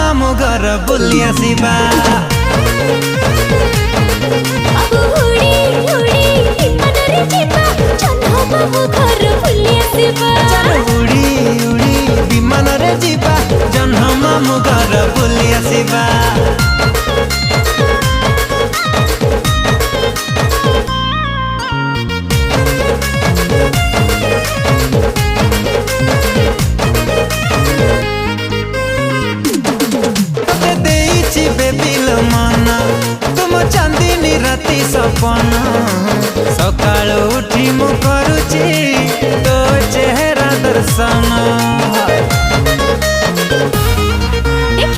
मामू घर बुली आसिबा। उड़ी उड़ी विमान रे जीवा जन्ह मामू घर बुली आसिबा। तुम चांदनी राति सपना सकाल उठी मु करुची तो चेहरा दर्शन।